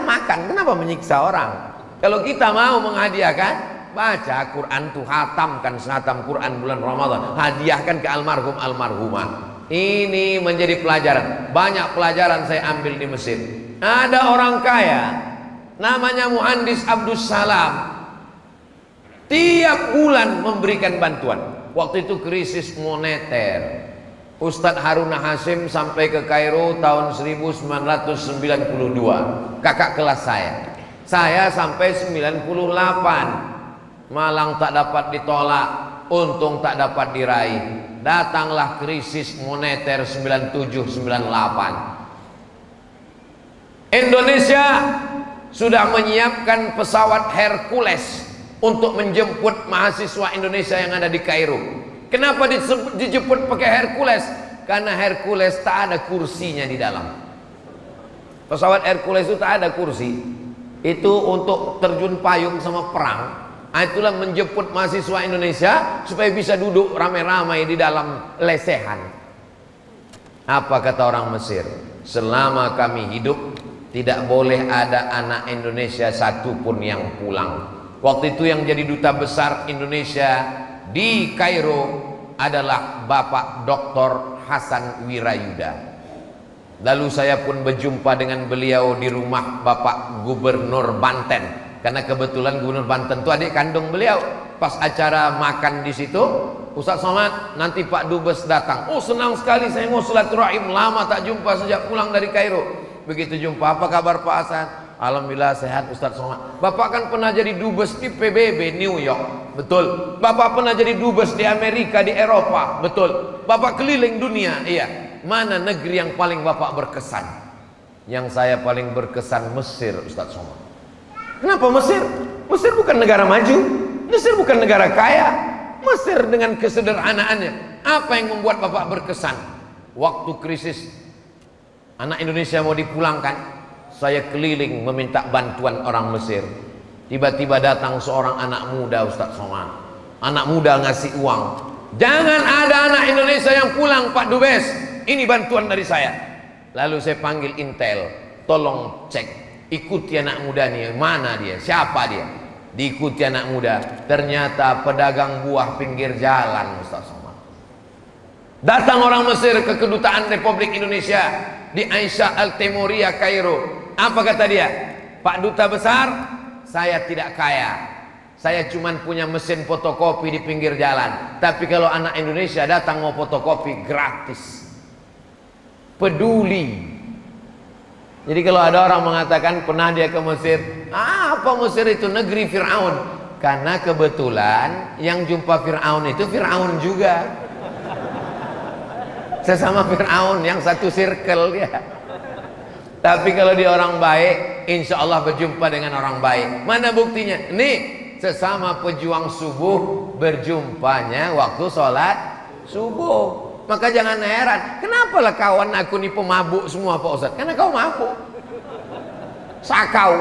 makan. Kenapa menyiksa orang? Kalau kita mau menghadiahkan, baca Quran tuh, hatamkan sehatam Quran bulan Ramadan, hadiahkan ke almarhumah. Ini menjadi pelajaran. Banyak pelajaran saya ambil di Mesir. Ada orang kaya namanya Muhandis Abdus Salam, tiap bulan memberikan bantuan. Waktu itu krisis moneter. Ustadz Haruna Hasim sampai ke Kairo tahun 1992, kakak kelas saya sampai 98. Malang tak dapat ditolak, untung tak dapat diraih. Datanglah krisis moneter 97-98. Indonesia sudah menyiapkan pesawat Hercules untuk menjemput mahasiswa Indonesia yang ada di Kairo. Kenapa dijemput pakai Hercules? Karena Hercules tak ada kursinya di dalam. Pesawat Hercules itu tak ada kursi. Itu untuk terjun payung sama perang. Itulah menjemput mahasiswa Indonesia supaya bisa duduk ramai-ramai di dalam lesehan. Apa kata orang Mesir? Selama kami hidup, tidak boleh ada anak Indonesia satupun yang pulang. Waktu itu yang jadi duta besar Indonesia di Kairo adalah Bapak Dr. Hasan Wirayuda. Lalu saya pun berjumpa dengan beliau di rumah Bapak Gubernur Banten. Karena kebetulan Gubernur Banten itu adik kandung beliau. Pas acara makan di situ, Ustaz Somad, nanti Pak Dubes datang. Oh senang sekali, saya mau silaturahim, lama tak jumpa sejak pulang dari Kairo. Begitu jumpa, apa kabar Pak Hasan? Alhamdulillah sehat Ustaz Somad. Bapak kan pernah jadi Dubes di PBB New York. Betul. Bapak pernah jadi Dubes di Amerika, di Eropa. Betul. Bapak keliling dunia. Iya. Mana negeri yang paling Bapak berkesan? Yang saya paling berkesan Mesir, Ustaz Somad. Kenapa Mesir? Mesir bukan negara maju, Mesir bukan negara kaya. Mesir dengan kesederhanaannya. Apa yang membuat Bapak berkesan? Waktu krisis anak Indonesia mau dipulangkan, saya keliling meminta bantuan orang Mesir. Tiba-tiba datang seorang anak muda, Ustaz Somad. Anak muda ngasih uang. Jangan ada anak Indonesia yang pulang Pak Dubes, ini bantuan dari saya. Lalu saya panggil Intel, tolong cek, ikuti anak muda nih, mana dia, siapa dia. Diikuti anak muda, ternyata pedagang buah pinggir jalan, Ustaz Somad. Datang orang Mesir ke kedutaan Republik Indonesia di Aisyah Al-Temuria, Kairo. Apa kata dia? Pak Duta Besar, saya tidak kaya, saya cuma punya mesin fotokopi di pinggir jalan. Tapi kalau anak Indonesia datang mau fotokopi, gratis. peduli. Jadi kalau ada orang mengatakan pernah dia ke Mesir, apa Mesir itu? Negeri Fir'aun. Karena kebetulan yang jumpa Fir'aun itu Fir'aun juga, sesama Fir'aun, yang satu circle dia. Tapi kalau dia orang baik, insya Allah berjumpa dengan orang baik. Mana buktinya? Nih, sesama pejuang subuh berjumpanya waktu sholat subuh. Maka jangan heran, kenapalah kawan aku nih pemabuk semua Pak Ustadz? Karena kau mabuk, sakau.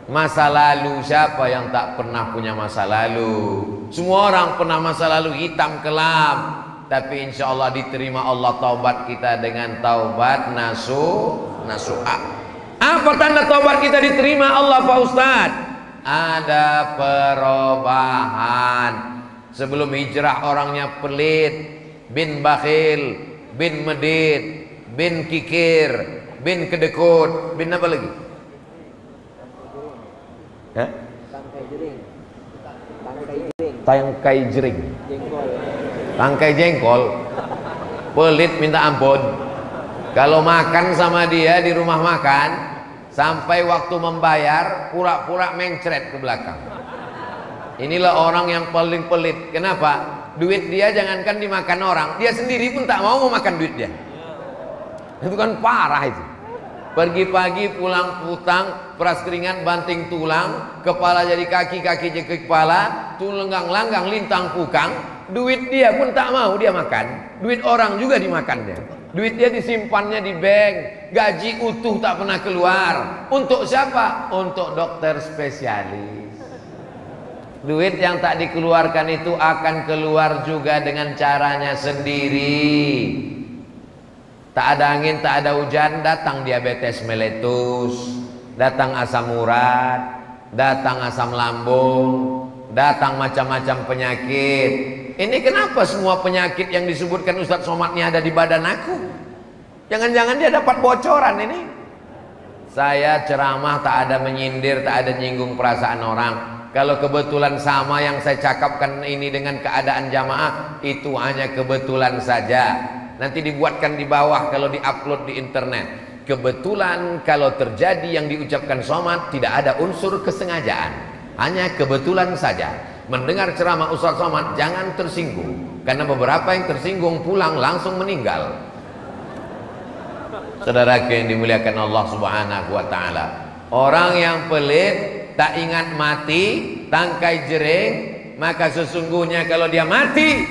Masa lalu, siapa yang tak pernah punya masa lalu? Semua orang pernah masa lalu hitam kelam. Tapi insya Allah diterima Allah taubat kita dengan taubat nasuha. Apa tanda taubat kita diterima Allah Pak Ustadz? Ada perubahan. Sebelum hijrah orangnya pelit, bin bakhil, bin medit, bin kikir, bin kedekut, bin apa lagi? Hah? Tangkai jering, tangkai jengkol, pelit minta ampun. Kalau makan sama dia di rumah makan, sampai waktu membayar pura-pura mencret ke belakang. Inilah orang yang paling pelit. Kenapa? Duit dia jangankan dimakan orang, dia sendiri pun tak mau makan duit dia. Itu kan parah itu. Pergi-pagi pulang putang, peras keringat, banting tulang, kepala jadi kaki, kaki jadi kepala, tulang langgang lintang pukang. Duit dia pun tak mau dia makan, duit orang juga dimakannya. Duit dia disimpannya di bank, gaji utuh tak pernah keluar. Untuk siapa? Untuk dokter spesialis. Duit yang tak dikeluarkan itu akan keluar juga dengan caranya sendiri. Tak ada angin, tak ada hujan, datang diabetes meletus, datang asam urat, datang asam lambung, datang macam-macam penyakit. Ini kenapa semua penyakit yang disebutkan Ustadz Somad ini ada di badan aku? Jangan-jangan dia dapat bocoran ini. Saya ceramah tak ada menyindir, tak ada nyinggung perasaan orang. Kalau kebetulan sama yang saya cakapkan ini dengan keadaan jamaah, itu hanya kebetulan saja. Nanti dibuatkan di bawah kalau diupload di internet. Kebetulan kalau terjadi yang diucapkan Somad tidak ada unsur kesengajaan, hanya kebetulan saja. Mendengar ceramah Ustadz Somad jangan tersinggung, karena beberapa yang tersinggung pulang langsung meninggal. Saudara yang dimuliakan Allah Subhanahu wa taala, orang yang pelit, tak ingat mati, tangkai jering, maka sesungguhnya kalau dia mati,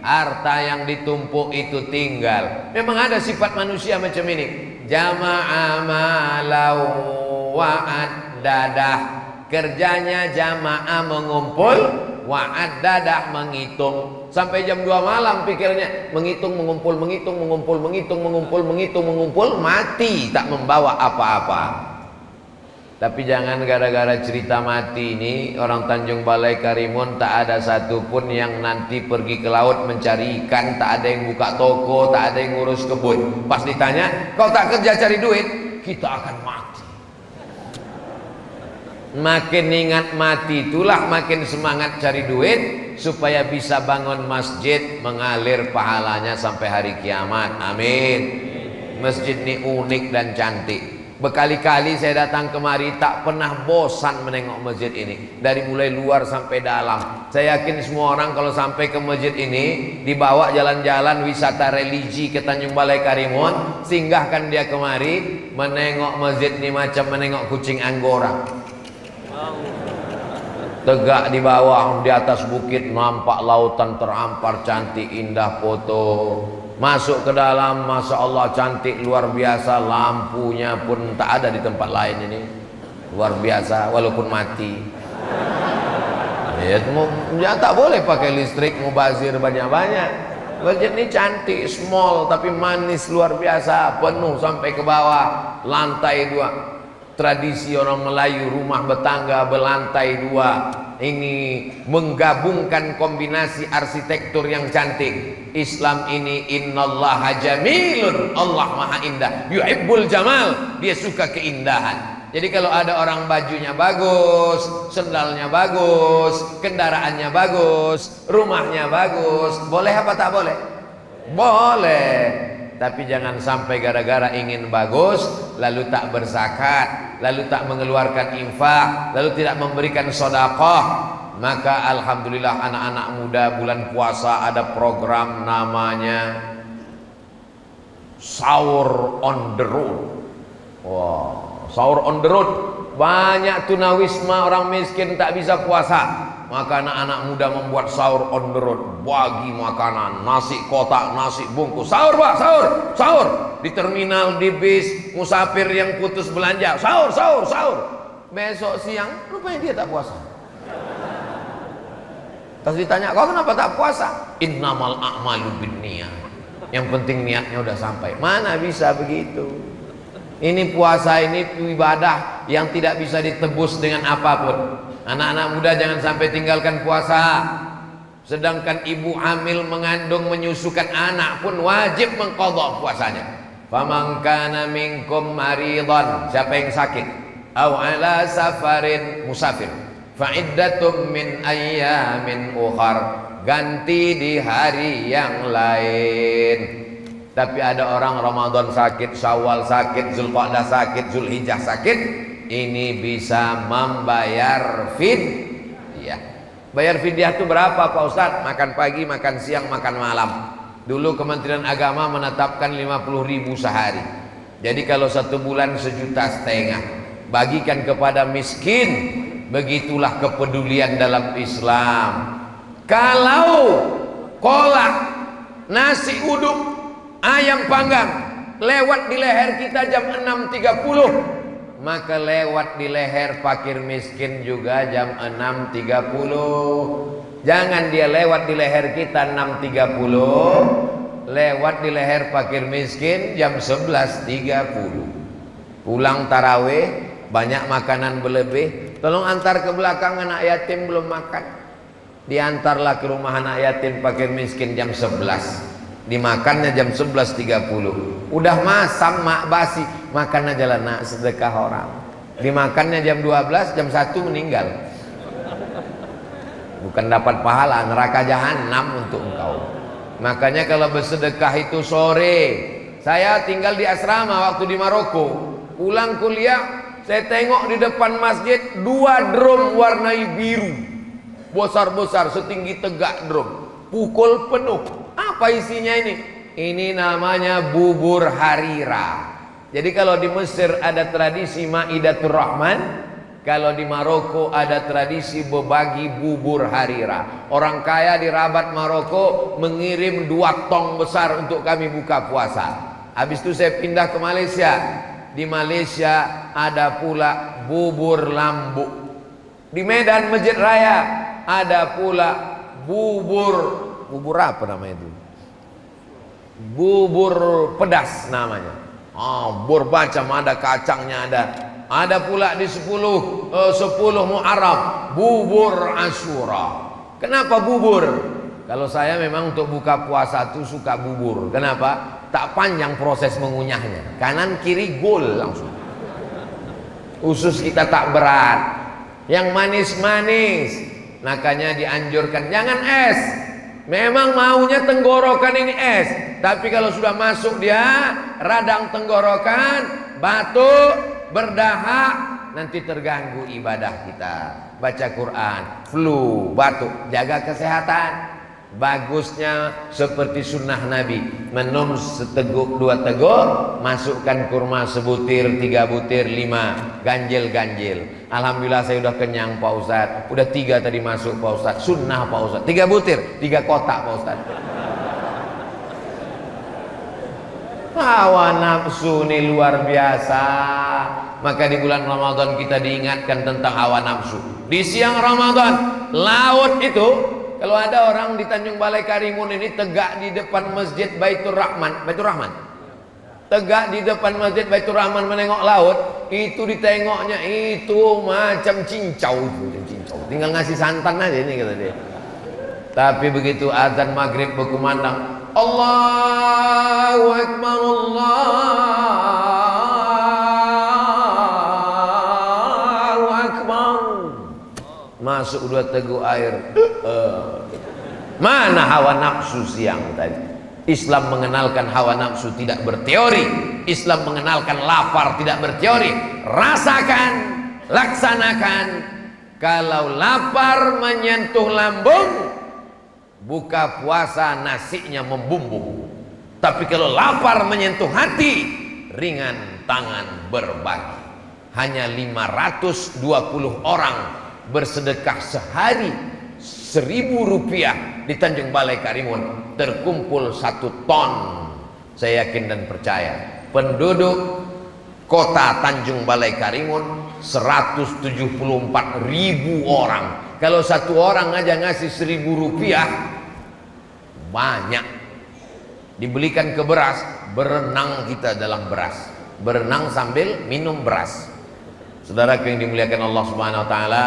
harta yang ditumpuk itu tinggal. Memang ada sifat manusia macam ini. Jama'a malau wa'ad dadah. Kerjanya jamaah mengumpul, wa'ad dadah menghitung. Sampai jam 2 malam pikirnya menghitung, mengumpul, menghitung, mengumpul, menghitung, mengumpul, menghitung, mengumpul, mati tak membawa apa-apa. Tapi jangan gara-gara cerita mati ini orang Tanjung Balai Karimun tak ada satupun yang nanti pergi ke laut mencari ikan, tak ada yang buka toko, tak ada yang ngurus kebun. Pas ditanya, kau tak kerja cari duit? Kita akan mati. Makin ingat mati itulah makin semangat cari duit supaya bisa bangun masjid mengalir pahalanya sampai hari kiamat. Amin. Masjid ini unik dan cantik. Berkali-kali saya datang kemari tak pernah bosan menengok masjid ini, dari mulai luar sampai dalam. Saya yakin semua orang kalau sampai ke masjid ini dibawa jalan-jalan wisata religi ke Tanjung Balai Karimun, singgahkan dia kemari menengok masjid ini macam menengok kucing Anggora. Tegak di bawah, di atas bukit nampak lautan terampar cantik indah foto. Masuk ke dalam, Masya Allah cantik luar biasa, lampunya pun tak ada di tempat lain ini, luar biasa walaupun mati. Ya tak boleh pakai listrik, mubazir banyak-banyak. Masjid ini cantik, small tapi manis luar biasa, penuh sampai ke bawah, lantai 2. Tradisi orang Melayu, rumah bertangga berlantai 2. Ini menggabungkan kombinasi arsitektur yang cantik. Islam ini innallaha jamilun, Allah maha indah, yuhibbul jamal, dia suka keindahan. Jadi kalau ada orang bajunya bagus, sendalnya bagus, kendaraannya bagus, rumahnya bagus, boleh apa tak boleh? Boleh. Tapi jangan sampai gara-gara ingin bagus lalu tak berzakat, lalu tak mengeluarkan infak, lalu tidak memberikan sedekah. Maka alhamdulillah anak-anak muda bulan puasa ada program namanya Sahur on the Road. Wow, sahur on the road. Banyak tunawisma, orang miskin tak bisa puasa. Maka anak-anak muda membuat sahur on the road, bagi makanan, nasi kotak, nasi bungkus. Sahur Pak, sahur, sahur. Di terminal, di bis, musafir yang putus belanja, sahur, sahur, sahur. Besok siang, rupanya dia tak puasa. Terus ditanya, kau kenapa tak puasa? Innamal a'malu binniyat. Yang penting niatnya udah sampai. Mana bisa begitu? Ini puasa, ini ibadah yang tidak bisa ditebus dengan apapun. Anak-anak muda jangan sampai tinggalkan puasa. Sedangkan ibu hamil, mengandung, menyusukan anak pun wajib mengqadha puasanya. Faman kana minkum maridan, siapa yang sakit, au ala safarin, musafir, fa iddatum min ayyamin ukhar, ganti di hari yang lain. Tapi ada orang Ramadan sakit, Syawal sakit, Zulqa'dah sakit, Zulhijjah sakit, ini bisa membayar fidyah. Bayar fidyah itu berapa Pak Ustadz? Makan pagi, makan siang, makan malam. Dulu Kementerian Agama menetapkan 50.000 sehari. Jadi kalau 1 bulan 1,5 juta, bagikan kepada miskin. Begitulah kepedulian dalam Islam. Kalau kolak, nasi uduk, ayam panggang lewat di leher kita jam 6.30, maka lewat di leher fakir miskin juga jam 6.30. Jangan dia lewat di leher kita 6.30, lewat di leher fakir miskin jam 11.30. Pulang tarawih, banyak makanan berlebih, tolong antar ke belakang, anak yatim belum makan. Diantarlah ke rumah anak yatim fakir miskin jam 11. Dimakannya jam 11.30. Udah masam, mak basi, makan aja lah nak, sedekah orang. Dimakannya jam 12, jam 1 meninggal. Bukan dapat pahala, neraka jahanam untuk engkau. Makanya kalau bersedekah itu sore. Saya tinggal di asrama waktu di Maroko. Pulang kuliah, saya tengok di depan masjid 2 drum warnai biru, besar-besar, setinggi tegak drum, pukul penuh. Apa isinya ini? Ini namanya bubur harira. Jadi kalau di Mesir ada tradisi Maidatur Rahman, kalau di Maroko ada tradisi berbagi bubur harira. Orang kaya di Rabat Maroko mengirim 2 tong besar untuk kami buka puasa. Habis itu saya pindah ke Malaysia. Di Malaysia ada pula bubur lambuk. Di Medan Masjid Raya ada pula bubur apa namanya itu? Bubur pedas namanya. Bubur macam, ada kacangnya, ada pula di 10 Muharram bubur Asyura. Kenapa bubur? Kalau saya memang untuk buka puasa tuh suka bubur. Kenapa? Tak panjang proses mengunyahnya, kanan kiri gol langsung. Usus kita tak berat, yang manis-manis. Makanya dianjurkan jangan es. Memang maunya tenggorokan ini es, tapi kalau sudah masuk dia radang tenggorokan, batuk, berdahak, nanti terganggu ibadah kita. Baca Quran, flu, batuk, jaga kesehatan. Bagusnya seperti sunnah Nabi, minum seteguk 2 teguk, masukkan kurma sebutir, 3 butir, 5, ganjil. Alhamdulillah saya udah kenyang Pak Ustadz. Udah 3 tadi masuk Pak Ustadz. Sunnah Pak Ustadz, 3 butir, 3 kotak Pak Ustadz. Hawa nafsu ini luar biasa. Maka di bulan Ramadan kita diingatkan tentang hawa nafsu. Di siang Ramadan, laut itu, kalau ada orang di Tanjung Balai Karimun ini tegak di depan Masjid Baitur Rahman, tegak di depan Masjid Baitur Rahman menengok laut, itu ditengoknya itu macam cincau, tinggal ngasih santan aja ini kata dia. Tapi begitu azan maghrib berkumandang, Allahu Akbar, Allahu Akbar, masuk 2 teguk air. Mana hawa nafsu siang tadi? Islam mengenalkan hawa nafsu tidak berteori. Islam mengenalkan lapar tidak berteori. Rasakan, laksanakan. Kalau lapar menyentuh lambung, buka puasa nasinya membumbung. Tapi kalau lapar menyentuh hati, ringan tangan berbagi. Hanya 520 orang bersedekah sehari 1.000 rupiah di Tanjung Balai Karimun, terkumpul 1 ton. Saya yakin dan percaya penduduk kota Tanjung Balai Karimun 174.000 orang. Kalau 1 orang aja ngasih 1.000 rupiah, banyak. Dibelikan ke beras, berenang kita dalam beras, berenang sambil minum beras. Saudara yang dimuliakan Allah Subhanahu wa taala,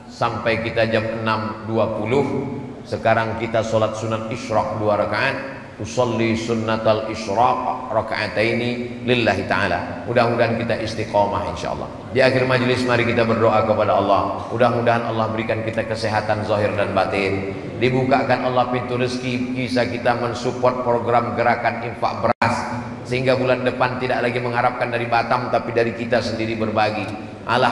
sampai kita jam 6.20. Sekarang kita sholat sunat isyraq 2 rakaat. Usolli sunnatal isyraq raka'ataini lillahi ta'ala. Mudah-mudahan kita istiqomah insyaallah. Di akhir majelis mari kita berdoa kepada Allah. Mudah-mudahan Allah berikan kita kesehatan zahir dan batin. Dibukakan Allah pintu rezeki, bisa kita mensupport program gerakan infak beras, sehingga bulan depan tidak lagi mengharapkan dari Batam tapi dari kita sendiri berbagi. Allah